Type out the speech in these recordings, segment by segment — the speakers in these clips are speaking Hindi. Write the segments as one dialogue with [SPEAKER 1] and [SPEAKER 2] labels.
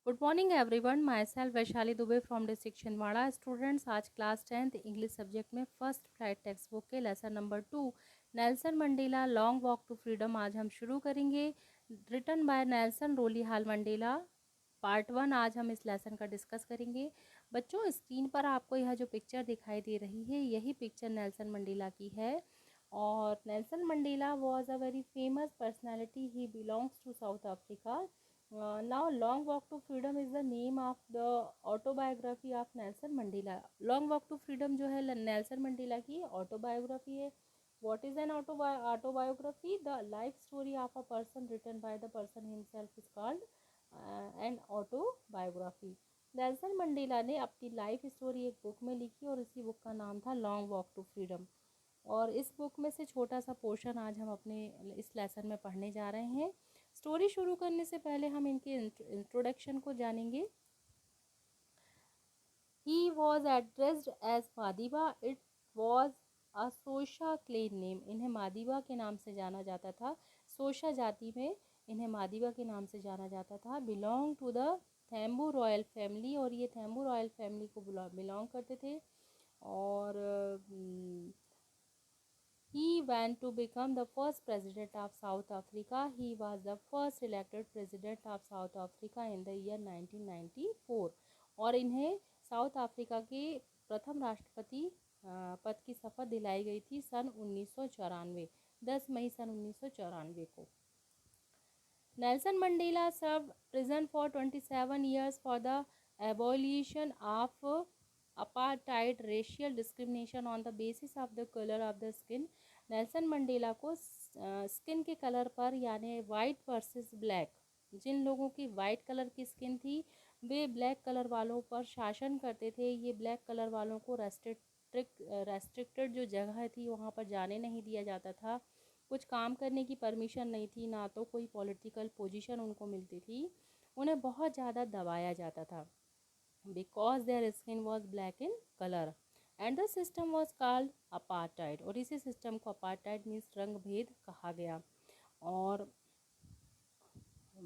[SPEAKER 1] Good morning everyone, my self Vaishali Dubey from district Chhindwara. Students, आज क्लास 10th इंग्लिश सब्जेक्ट में फर्स्ट फ्लाइट टेक्स्ट बुक के lesson number 2 Nelson Mandela long walk to freedom आज हम शुरू करेंगे। Written by Nelson Rolihlahla Mandela. Part 1 आज हम इस लेसन का डिस्कस करेंगे। बच्चों, स्क्रीन पर आपको यह जो पिक्चर दिखाई दे रही है, यही पिक्चर नेल्सन मंडेला की है। और Nelson Mandela was a very famous personality. He belongs to South Africa. Now, Long Walk to Freedom is the name of the autobiography of Nelson Mandela. Long Walk to Freedom जो है नेल्सन मंडेला की ऑटोबायोग्राफी है। What is an autobiography? The life story of a person written by the person himself is called an autobiography. Nelson Mandela ने अपनी लाइफ स्टोरी एक बुक में लिखी और इसी बुक का नाम था लॉन्ग वॉक टू फ्रीडम। और इस बुक में से छोटा सा पोर्शन आज हम अपने इस लेसन में पढ़ने जा रहे हैं। स्टोरी शुरू करने से पहले हम इनके इंट्रोडक्शन को जानेंगे। He was addressed as Madiba. It was a Xhosa clan name. इन्हें मादिबा के नाम से जाना जाता था। सोशा जाति में इन्हें मादिबा के नाम से जाना जाता था। Belong to the Thembu royal family, और ये थैम्बू रॉयल फैमिली को बिलोंग करते थे। और he went to become the first president of South Africa. He was the first elected president of South Africa in the year 1994. और इन्हें साउथ अफ्रीका के प्रथम राष्ट्रपति पद की शपथ दिलाई गई थी सन 1994, 10 मई सन 1994 को। Nelson Mandela served prison for 27 years for the abolition of apartheid, racial discrimination on the basis of the color of the skin. Nelson Mandela को स्किन के कलर पर, यानी वाइट वर्सेस ब्लैक, जिन लोगों की वाइट कलर की स्किन थी वे ब्लैक कलर वालों पर शासन करते थे। ये ब्लैक कलर वालों को रेस्ट्रिक्टेड जो जगह थी वहाँ पर जाने नहीं दिया जाता था। कुछ काम करने की परमिशन नहीं थी, ना तो कोई पॉलिटिकल पोजीशन उनको मिलती थी। उन्हें बहुत ज़्यादा दबाया जाता था because their skin was black in colour and the system was called apartheid. और इसी सिस्टम को अपार्टाइड मीन्स रंग भेद कहा गया। और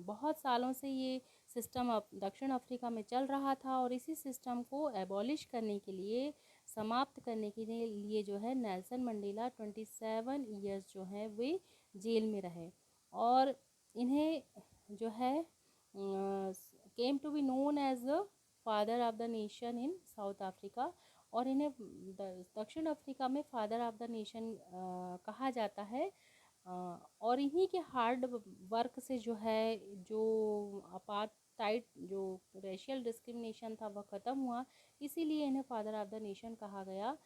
[SPEAKER 1] बहुत सालों से ये सिस्टम दक्षिण अफ्रीका में चल रहा था और इसी सिस्टम को एबॉलिश करने के लिए, समाप्त करने के लिए जो है नेल्सन मंडेला 27 ईयर्स जो है वे जेल में रहे। और इन्हें जो है came to be known as the father of the nation in South Africa. और इन्हें दक्षिण अफ्रीका में फादर ऑफ द नेशन कहा जाता है। और इन्हीं के हार्ड वर्क से जो है, जो अपार्टाइड, जो रेशियल डिस्क्रिमिनेशन था, वह ख़त्म हुआ। इसीलिए इन्हें फादर ऑफ द नेशन कहा गया।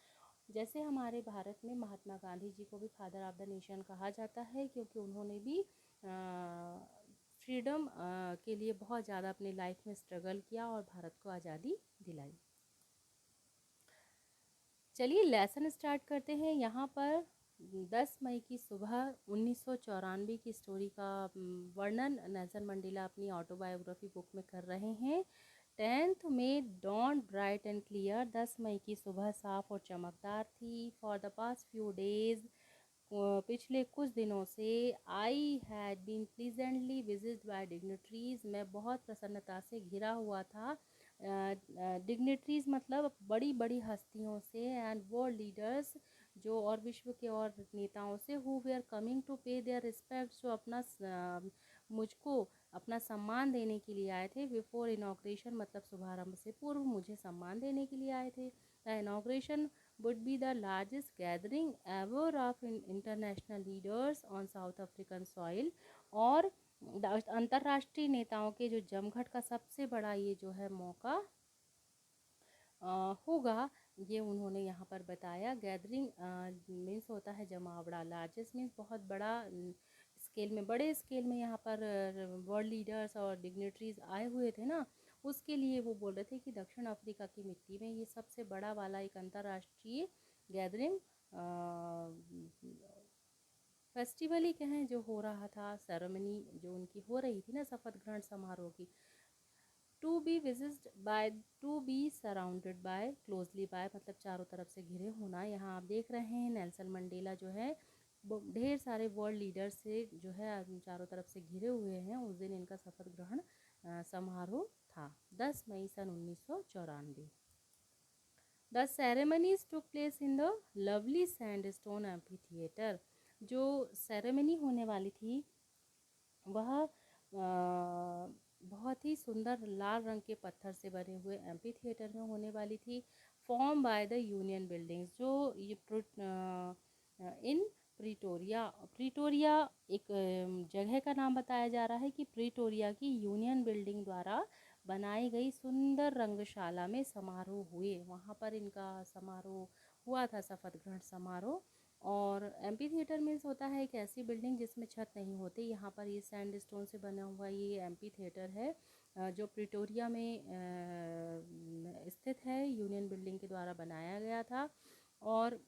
[SPEAKER 1] जैसे हमारे भारत में महात्मा गांधी जी को भी फादर ऑफ द नेशन कहा जाता है, क्योंकि उन्होंने भी फ्रीडम के लिए बहुत ज़्यादा अपनी लाइफ में स्ट्रगल किया और भारत को आज़ादी दिलाई। चलिए लेसन स्टार्ट करते हैं। यहाँ पर 10 मई की सुबह 1994 की स्टोरी का वर्णन नेल्सन मंडेला अपनी ऑटोबायोग्राफी बुक में कर रहे हैं। 10th में डॉन ब्राइट एंड क्लियर। 10 मई की सुबह साफ और चमकदार थी। For the past few days, पिछले कुछ दिनों से, I had been pleasantly visit by dignitaries, मैं बहुत प्रसन्नता से घिरा हुआ था। डिग्नेटरीज मतलब बड़ी बड़ी हस्तियों से, एंड वर्ल्ड लीडर्स जो, और विश्व के और नेताओं से, who they are coming to pay their respect, जो अपना मुझको अपना सम्मान देने के लिए आए थे। बिफोर इनॉग्रेशन मतलब शुभारंभ से पूर्व मुझे सम्मान देने के लिए आए थे। The inauguration would be the largest gathering ever of international leaders on South African soil। और अंतर्राष्ट्रीय नेताओं के जो जमघट का सबसे बड़ा ये जो है मौका होगा, ये उन्होंने यहाँ पर बताया। गैदरिंग मीन्स होता है जमावड़ा, लार्जेस्ट मीन्स बहुत बड़ा स्केल में, बड़े स्केल में यहाँ पर वर्ल्ड लीडर्स और डिग्नेटरीज आए हुए थे ना, उसके लिए वो बोल रहे थे कि दक्षिण अफ्रीका की मिट्टी में ये सबसे बड़ा वाला एक अंतर्राष्ट्रीय गैदरिंग फेस्टिवल ही कहें जो हो रहा था, सेरेमनी जो उनकी हो रही थी ना, शपथ ग्रहण समारोह की। To be visit by, to be surrounded by, closely by मतलब चारों तरफ से घिरे होना। यहाँ आप देख रहे हैं नेल्सन मंडेला जो है ढेर सारे वर्ल्ड लीडर से जो है चारों तरफ से घिरे हुए हैं। उस दिन इनका शपथ ग्रहण समारोह था 10 मई सन 1994। The ceremonies took place in the lovely sandstone amphi theatre. जो सेरेमनी होने वाली थी वह बहुत ही सुंदर लाल रंग के पत्थर से बने हुए एम्फी थिएटर में होने वाली थी। Form by the union buildings, जो ये इन प्रिटोरिया, प्रिटोरिया एक जगह का नाम बताया जा रहा है कि प्रिटोरिया की यूनियन बिल्डिंग द्वारा बनाई गई सुंदर रंगशाला में समारोह हुए। वहाँ पर इनका समारोह हुआ था, शपथ ग्रहण समारोह। और एम्पी थिएटर मीन्स होता है एक ऐसी बिल्डिंग जिसमें छत नहीं होती। यहाँ पर ये सैंडस्टोन से बना हुआ ये एम्पी थिएटर है जो प्रिटोरिया में स्थित है, यूनियन बिल्डिंग के द्वारा बनाया गया था। और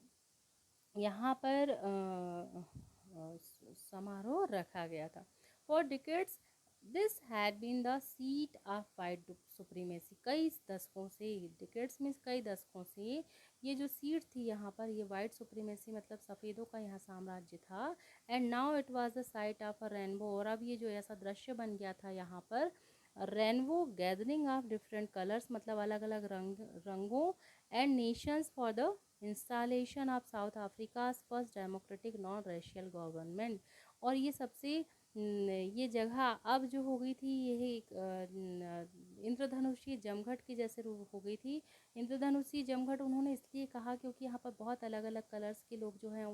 [SPEAKER 1] यहाँ पर समारोह रखा गया था। For decades this had been the seat of white supremacy. कई दशकों से, डिकेड्स मीन्स कई दशकों से ये जो सीट थी यहाँ पर, ये वाइट सुप्रीमेसी मतलब सफ़ेदों का यहाँ साम्राज्य था। And now it was the site of a rainbow. और अब ये जो ऐसा दृश्य बन गया था यहाँ पर, rainbow gathering of different colours मतलब अलग अलग रंगों and Nations for the installation of south Africa first democratic non racial government. और ये सबसे ये जगह अब जो हो गई थी, यह एक इंद्रधनुषी जमघट की जैसे हो गई थी। इंद्रधनुषी जमघट उन्होंने इसलिए कहा क्योंकि यहाँ पर बहुत अलग अलग कलर्स के लोग जो हैं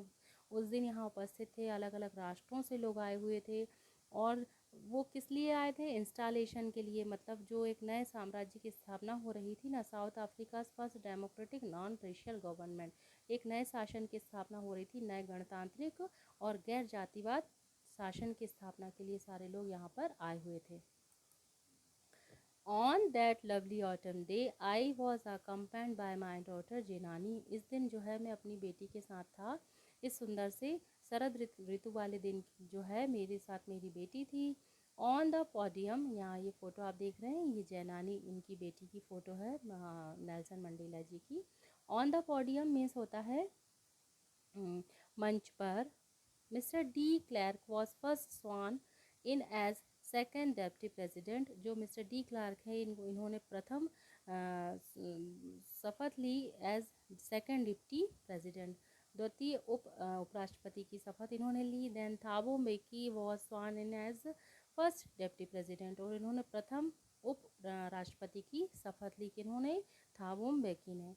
[SPEAKER 1] उस दिन यहाँ उपस्थित थे, अलग अलग राष्ट्रों से लोग आए हुए थे। और वो किस लिए आए थे? इंस्टॉलेशन के लिए, मतलब जो एक नए साम्राज्य की स्थापना हो रही थी ना, south Africa first democratic non racial government, एक नए शासन की स्थापना हो रही थी, नए गणतांत्रिक और गैर जातिवाद शासन की स्थापना के लिए सारे लोग यहाँ पर आए हुए थे। On that lovely autumn day, I was accompanied by my daughter जेनानी। इस दिन जो है मैं अपनी बेटी के साथ था। इस सुंदर से शरद ऋतु वाले दिन जो है मेरे साथ मेरी बेटी थी। ऑन द पोडियम, यहाँ ये फ़ोटो आप देख रहे हैं, ये जैनानी इनकी बेटी की फ़ोटो है, नेल्सन मंडेला जी की। ऑन द पोडियम मीन्स होता है मंच पर। Mister de Klerk was first sworn in as second deputy president. जो मिस्टर डी क्लार्क है इन्होंने प्रथम शपथ ली एज सेकेंड डिप्टी प्रेसिडेंट, द्वितीय उपराष्ट्रपति की शपथ इन्होंने ली। Then Thabo Mbeki was sworn in as first deputy president, और इन्होंने प्रथम उप राष्ट्रपति की शपथ ली कि इन्होंने थाबो म्बेकी ने।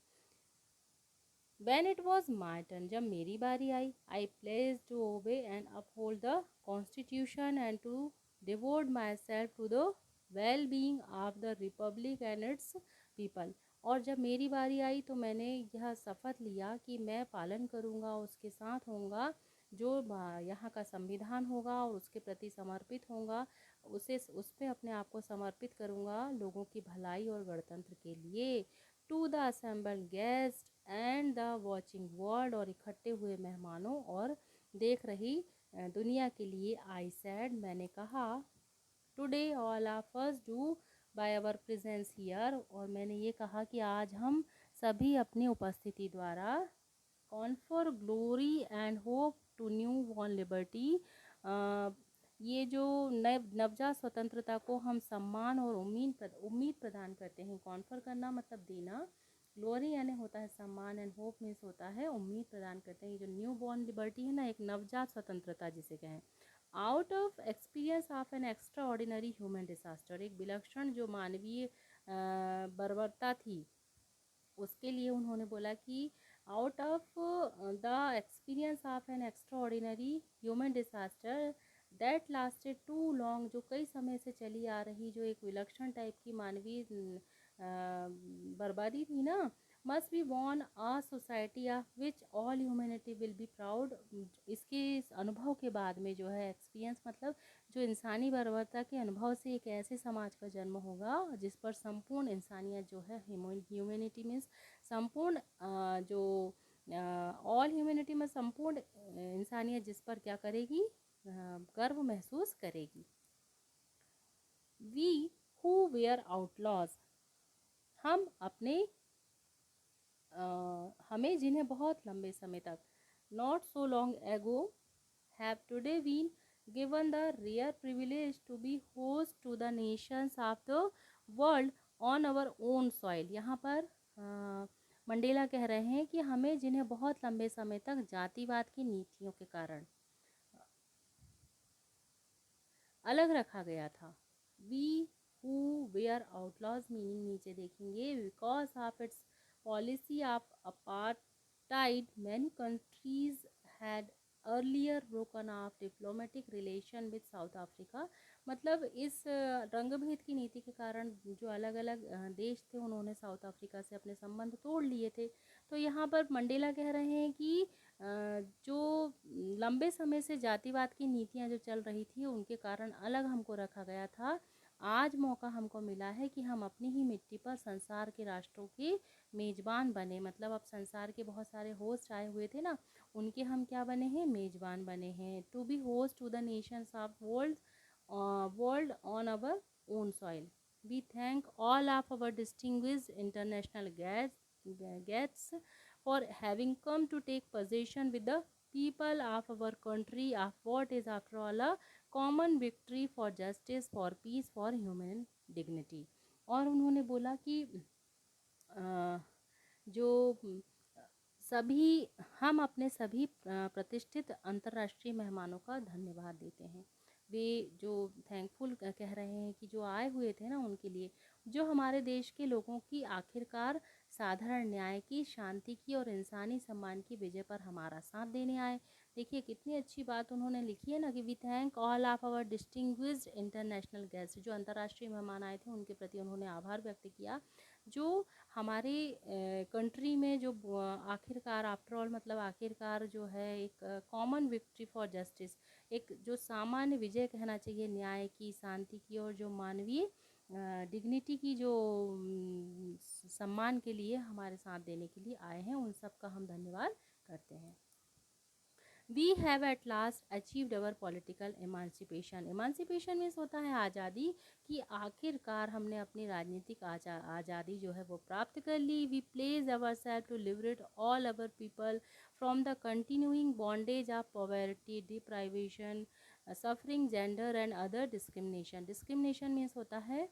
[SPEAKER 1] When it was my turn, जब मेरी बारी आई, I pledged to obey and uphold the Constitution and to devote myself to the well-being of the Republic and its people। और जब मेरी बारी आई तो मैंने यह शपथ लिया कि मैं पालन करूँगा, उसके साथ होऊंगा, जो यहाँ का संविधान होगा और उसके प्रति समर्पित होऊंगा, उस पर अपने आप को समर्पित करूँगा लोगों की भलाई और गणतंत्र के लिए। To the assembled guest and the watching world, और इकट्ठे हुए मेहमानों और देख रही दुनिया के लिए, आई सेड, मैंने कहा, today all of us do by our presence here, और मैंने ये कहा कि आज हम सभी अपनी उपस्थिति द्वारा confer glory and hope to newborn liberty, ये जो नवजात स्वतंत्रता को हम सम्मान और उम्मीद प्रदान करते हैं। कॉन्फर करना मतलब देना, ग्लोरी यानी होता है सम्मान, एंड होप मीन्स होता है उम्मीद प्रदान करते हैं। ये जो न्यू बॉर्न लिबर्टी है ना, एक नवजात स्वतंत्रता जिसे कहें। Out of experience of an extraordinary human disaster, एक विलक्षण जो मानवीय बर्बरता थी उसके लिए उन्होंने बोला कि out of the experience of an extraordinary human disaster that lasted too long, जो कई समय से चली आ रही जो एक विलक्षण टाइप की मानवीय बर्बादी थी ना, must be born a society of which all humanity will be proud. इसके अनुभव के बाद में जो है, एक्सपीरियंस मतलब जो इंसानी बर्बरता के अनुभव से एक ऐसे समाज का जन्म होगा जिस पर संपूर्ण इंसानियत जो है, ह्यूमैनिटी मीन्स संपूर्ण जो ऑल ह्यूमैनिटी में संपूर्ण इंसानियत जिस पर क्या करेगी, गर्व महसूस करेगी। वी हु वेयर आउटलॉज, हम अपने हमें जिन्हें बहुत लंबे समय तक, not so long ago, have today been given the rare privilege to be host to the nations of the world on our own soil. यहाँ पर मंडेला कह रहे हैं कि हमें जिन्हें बहुत लंबे समय तक जातिवाद की नीतियों के कारण अलग रखा गया था। We who were outlaws meaning नीचे देखेंगे, because of its policy of apartheid many countries had earlier broken off diplomatic relation with South Africa. मतलब इस रंगभेद की नीति के कारण जो अलग अलग देश थे उन्होंने साउथ अफ्रीका से अपने संबंध तोड़ लिए थे। तो यहाँ पर मंडेला कह रहे हैं कि जो लंबे समय से जातिवाद की नीतियाँ जो चल रही थी उनके कारण अलग हमको रखा गया था। आज मौका हमको मिला है कि हम अपनी ही मिट्टी पर संसार के राष्ट्रों के मेज़बान बने। मतलब अब संसार के बहुत सारे होस्ट आए हुए थे ना, उनके हम क्या बने हैं, मेज़बान बने हैं। To be host to the nations of world on our own soil. We thank all of our distinguished international guests for having come to take possession with the people of our country of what is after all a common victory for justice, for peace, for human dignity। और उन्होंने बोला कि जो सभी हम अपने सभी प्रतिष्ठित अंतर्राष्ट्रीय मेहमानों का धन्यवाद देते हैं। वे जो थैंकफुल कह रहे हैं कि जो आए हुए थे ना उनके लिए, जो हमारे देश के लोगों की आखिरकार साधारण न्याय की, शांति की और इंसानी सम्मान की विजय पर हमारा साथ देने आए। देखिए कितनी अच्छी बात उन्होंने लिखी है ना कि we thank all of our distinguished international guest. जो अंतर्राष्ट्रीय मेहमान आए थे उनके प्रति उन्होंने आभार व्यक्त किया, जो हमारे कंट्री में जो आखिरकार आफ्टर ऑल मतलब आखिरकार जो है एक कॉमन विक्ट्री फॉर जस्टिस, एक जो सामान्य विजय कहना चाहिए न्याय की, शांति की और जो मानवीय डिग्निटी की, जो सम्मान के लिए हमारे साथ देने के लिए आए हैं, उन सब का हम धन्यवाद करते हैं। We have at last achieved our political emancipation. Emancipation means होता है आज़ादी, कि आखिरकार हमने अपनी राजनीतिक आज़ादी जो है वो प्राप्त कर ली। We pledge ourselves to liberate all our people from the continuing bondage of poverty, deprivation, suffering, gender and other discrimination. Discrimination means होता है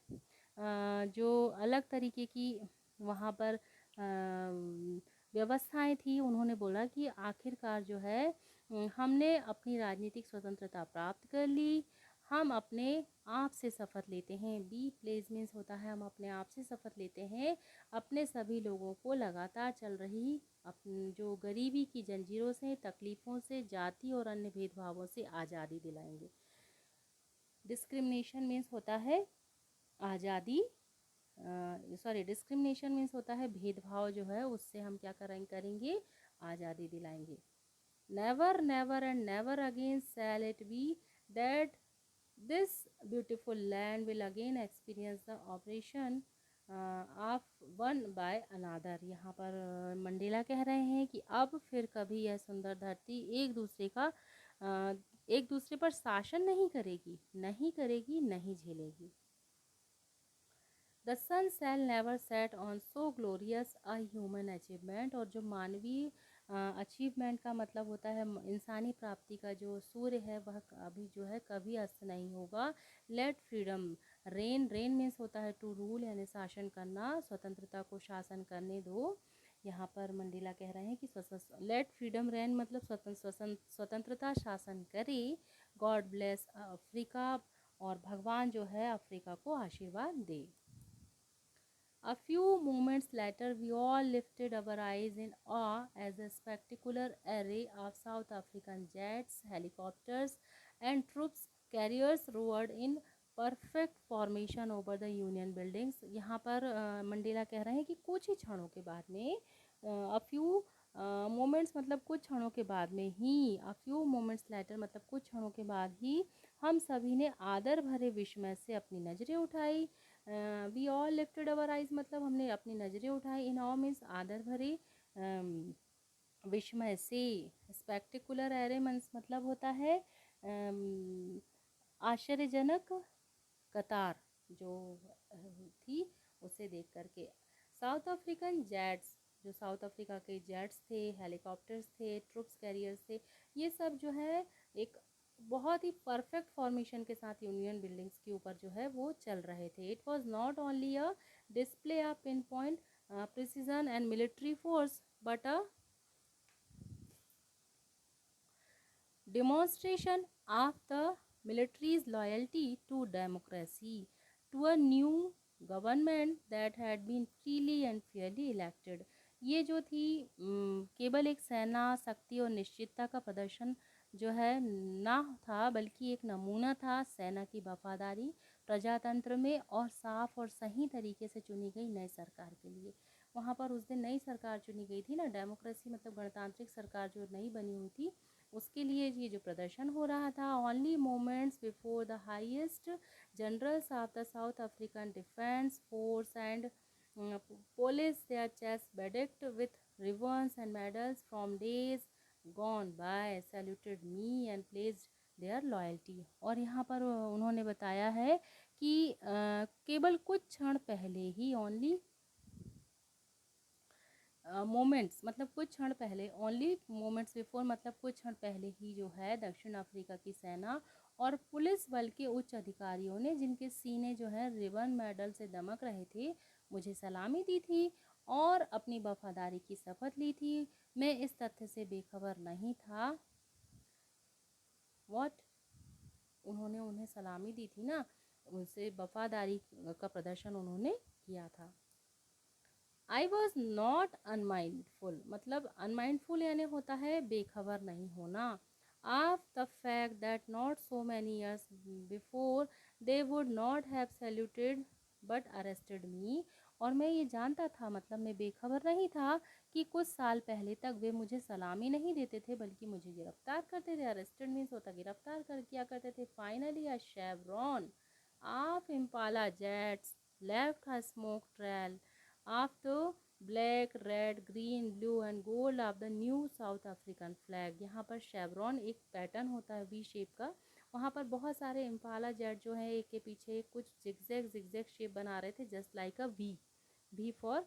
[SPEAKER 1] जो अलग तरीके की वहाँ पर व्यवस्थाएं थी। उन्होंने बोला कि आखिरकार जो है हमने अपनी राजनीतिक स्वतंत्रता प्राप्त कर ली। हम अपने आप से शपथ लेते हैं। बी प्लेज मीन्स होता है हम अपने आप से शपथ लेते हैं अपने सभी लोगों को लगातार चल रही अपनी जो गरीबी की जंजीरों से, तकलीफ़ों से, जाति और अन्य भेदभावों से आज़ादी दिलाएंगे। डिस्क्रिमिनेशन मीन्स होता है आज़ादी, डिस्क्रिमिनेशन मीन्स होता है भेदभाव जो है उससे हम क्या करेंगे, आज़ादी दिलाएंगे। Never never and never again shall it be that this beautiful land will again experience the operation of one by another. यहाँ पर मंडेला कह रहे हैं कि अब फिर कभी यह सुंदर धरती एक दूसरे पर शासन नहीं करेगी, नहीं झेलेगी। The sun shall never set on so glorious a human achievement. और जो मानवीय अचीवमेंट का मतलब होता है इंसानी प्राप्ति का जो सूर्य है वह अभी जो है कभी अस्त नहीं होगा। Let freedom reign, reign means होता है टू रूल यानी शासन करना, स्वतंत्रता को शासन करने दो। यहाँ पर मंडेला कह रहे हैं कि लेट फ्रीडम रेन मतलब स्वतंत्रता शासन करे। गॉड ब्लेस अफ्रीका, और भगवान जो है अफ्रीका को आशीर्वाद दे। A few moments later, we all lifted our eyes in awe as a spectacular array of South African jets, helicopters, and troops carriers roared in perfect formation over the Union buildings। यहाँ पर मंडेला कह रहे हैं कि कुछ ही क्षणों के बाद में a few मोमेंट्स मतलब कुछ क्षणों के बाद में ही, a few moments later मतलब कुछ क्षणों के बाद ही हम सभी ने आदर भरे विस्मय से अपनी नज़रें उठाई। We all lifted our eyes मतलब हमने अपनी नज़रें उठाई। इन ऑ मीन्स आदर भरे, विस्मय से। स्पेक्टिकुलर एरे मतलब होता है आश्चर्यजनक कतार जो थी उसे देख करके। साउथ अफ्रीकन जेट्स, जो साउथ अफ्रीका के जेट्स थे, हेलीकॉप्टर्स थे, ट्रुप्स कैरियर्स थे, ये सब जो है एक बहुत ही परफेक्ट फॉर्मेशन के साथ यूनियन बिल्डिंग्स के ऊपर जो है वो चल रहे थे। It was not only a display of pin point precision and military force but a demonstration of the military's loyalty to democracy, to a new government that had been freely and fairly elected। ये जो थी केवल एक सेना शक्ति और निश्चितता का प्रदर्शन जो है ना था, बल्कि एक नमूना था सेना की वफादारी प्रजातंत्र में और साफ और सही तरीके से चुनी गई नई सरकार के लिए। वहाँ पर उस दिन नई सरकार चुनी गई थी ना, डेमोक्रेसी मतलब गणतांत्रिक सरकार जो नई बनी हुई थी, उसके लिए ये जो प्रदर्शन हो रहा था। Only moments before the highest generals of the south African defence force and police their chests bedecked with ribbons and medals from days gone by saluted me and placed their loyalty। और यहाँ पर उन्होंने बताया है कि केवल कुछ क्षण पहले ही ओनली मोमेंट्स मतलब कुछ क्षण पहले, ओनली मोमेंट्स बिफोर मतलब कुछ क्षण पहले ही जो है दक्षिण अफ्रीका की सेना और पुलिस बल के उच्च अधिकारियों ने, जिनके सीने जो है रिबन मेडल से दमक रहे थे, मुझे सलामी दी थी और अपनी वफादारी की शपथ ली थी। मैं इस तथ्य से बेखबर नहीं था। व्हाट, उन्होंने उन्हें सलामी दी थी ना, उनसे वफादारी का प्रदर्शन उन्होंने किया था। आई वॉज नॉट अनमाइंडफुल मतलब अनमाइंडफुल यानी होता है बेखबर नहीं होना। Of the fact that not so many years before they would not have saluted but arrested me. और मैं ये जानता था, मतलब मैं बेखबर नहीं था कि कुछ साल पहले तक वे मुझे सलामी नहीं देते थे, बल्कि मुझे गिरफ्तार करते थे। अरेस्टेड मीन्स होता गिरफ्तार कर किया करते थे। Finally a chevron of Impala jets left a smoke trail of the black, red, green, blue and gold of the new South African flag। यहाँ पर शेवरॉन एक पैटर्न होता है वी शेप का, वहाँ पर बहुत सारे इम्पाला जेट जो है एक के पीछे कुछ जिगजैग शेप बना रहे थे, just like a V. V for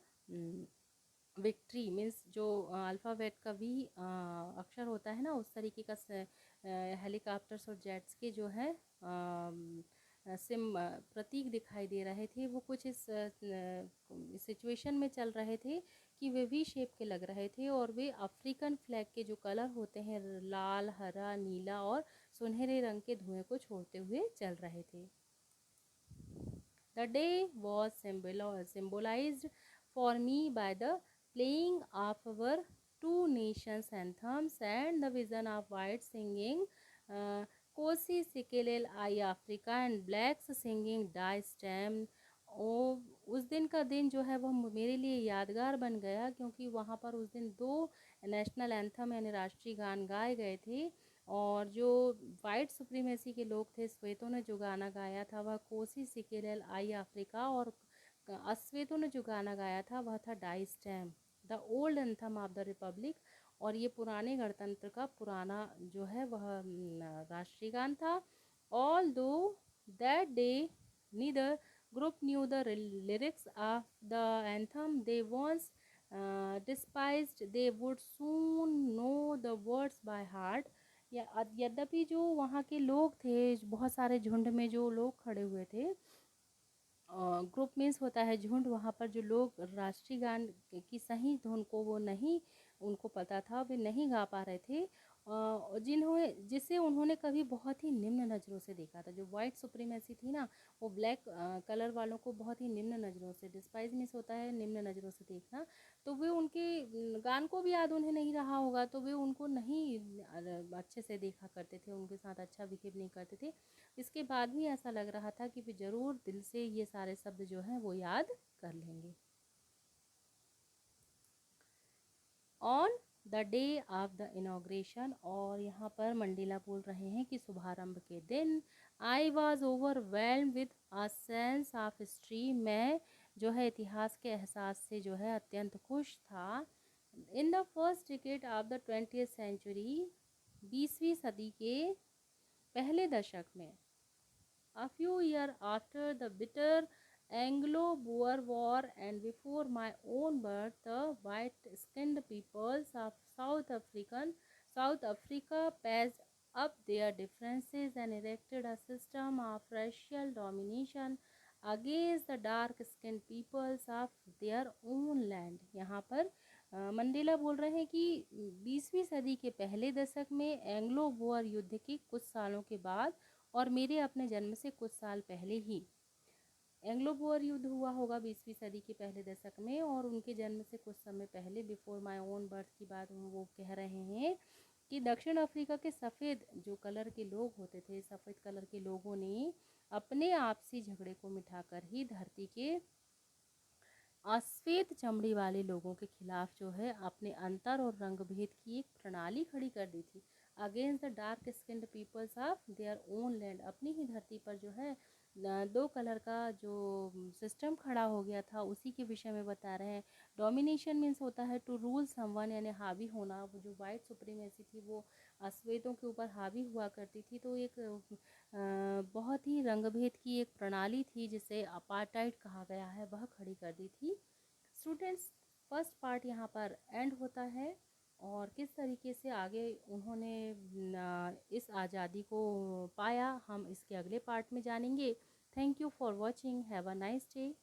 [SPEAKER 1] victory means जो अल्फ़ाबेट का वी अक्षर होता है ना, उस तरीके का हेलीकॉप्टर्स और जेट्स के जो है सिम प्रतीक दिखाई दे रहे थे। वो कुछ इस सिचुएशन में चल रहे थे कि वे वी शेप के लग रहे थे और वे अफ्रीकन फ्लैग के जो कलर होते हैं लाल, हरा, नीला और सुनहरे रंग के धुएं को छोड़ते हुए चल रहे थे। The day was symbolized for me by the playing of our two nations anthems and the vision of whites singing Kosi Sikelel I Africa and blacks singing Die Stem। ओ उस दिन का दिन जो है वह मेरे लिए यादगार बन गया, क्योंकि वहाँ पर उस दिन दो नेशनल एंथम यानी राष्ट्रीय गान गाए गए थे। और जो वाइट सुप्रीमेसी के लोग थे, श्वेतों ने जो गाना गाया था वह कोसी सिकेरेल आई अफ्रीका, और अश्वेतों ने जो गाना गाया था वह था Die Stem the old anthem of the republic. और ये पुराने गणतंत्र का पुराना जो है वह राष्ट्रीय गान था। Although that day neither group knew the lyrics of the anthem they once despised, they would soon know the words by heart। यद्यपि जो वहाँ के लोग थे, बहुत सारे झुंड में जो लोग खड़े हुए थे, ग्रुप मीन्स होता है झुंड, वहाँ पर जो लोग राष्ट्रीय गान की सही धुन को वो नहीं उनको पता था, वे नहीं गा पा रहे थे, जिसे उन्होंने कभी बहुत ही निम्न नज़रों से देखा था। जो वाइट सुप्रीमेसी थी ना, वो ब्लैक कलर वालों को बहुत ही निम्न नज़रों से, डिस्पाइज मीन्स होता है निम्न नज़रों से देखना, तो वे उनके गान को भी याद उन्हें नहीं रहा होगा, तो वे उनको नहीं अच्छे से देखा करते थे, उनके साथ अच्छा बिहेव नहीं करते थे। इसके बाद भी ऐसा लग रहा था कि वे ज़रूर दिल से ये सारे शब्द जो हैं वो याद कर लेंगे। On the day of the inauguration, और यहाँ पर मंडेला बोल रहे हैं कि शुभारंभ के दिन, I was overwhelm with a sense of history, मैं जो है इतिहास के एहसास से जो है अत्यंत खुश था। In the first decade of the 20th century, 20वीं सदी के पहले दशक में, a few years after the bitter Anglo-Boer War and before my own birth, the white-skinned peoples of South Africa passed up their differences and erected a system of racial domination against the dark-skinned peoples of their own land। यहाँ पर मंडेला बोल रहे हैं कि 20वीं सदी के पहले दशक में एंग्लो बोअर युद्ध के कुछ सालों के बाद और मेरे अपने जन्म से कुछ साल पहले ही एंग्लो बोअर युद्ध हुआ होगा 20वीं सदी के पहले दशक में, और उनके जन्म से कुछ समय पहले, बिफोर माय ओन बर्थ की बात वो कह रहे हैं कि दक्षिण अफ्रीका के सफ़ेद जो कलर के लोग होते थे, सफ़ेद कलर के लोगों ने अपने आपसी झगड़े को मिटाकर ही धरती के अश्वेत चमड़ी वाले लोगों के खिलाफ जो है अपने अंतर और रंग भेद की एक प्रणाली खड़ी कर दी थी। Against the dark skinned peoples of their own land, अपनी ही धरती पर जो है दो कलर का जो सिस्टम खड़ा हो गया था, उसी के विषय में बता रहे हैं। डोमिनेशन मीन्स होता है टू रूल समवन, यानी हावी होना। वो जो वाइट सुप्रीमेसी थी वो अश्वेतों के ऊपर हावी हुआ करती थी। तो एक बहुत ही रंगभेद की एक प्रणाली थी जिसे अपार्टाइड कहा गया है, वह खड़ी कर दी थी। स्टूडेंट्स, फर्स्ट पार्ट यहाँ पर एंड होता है और किस तरीके से आगे उन्होंने इस आज़ादी को पाया हम इसके अगले पार्ट में जानेंगे। Thank you for watching, have a nice day.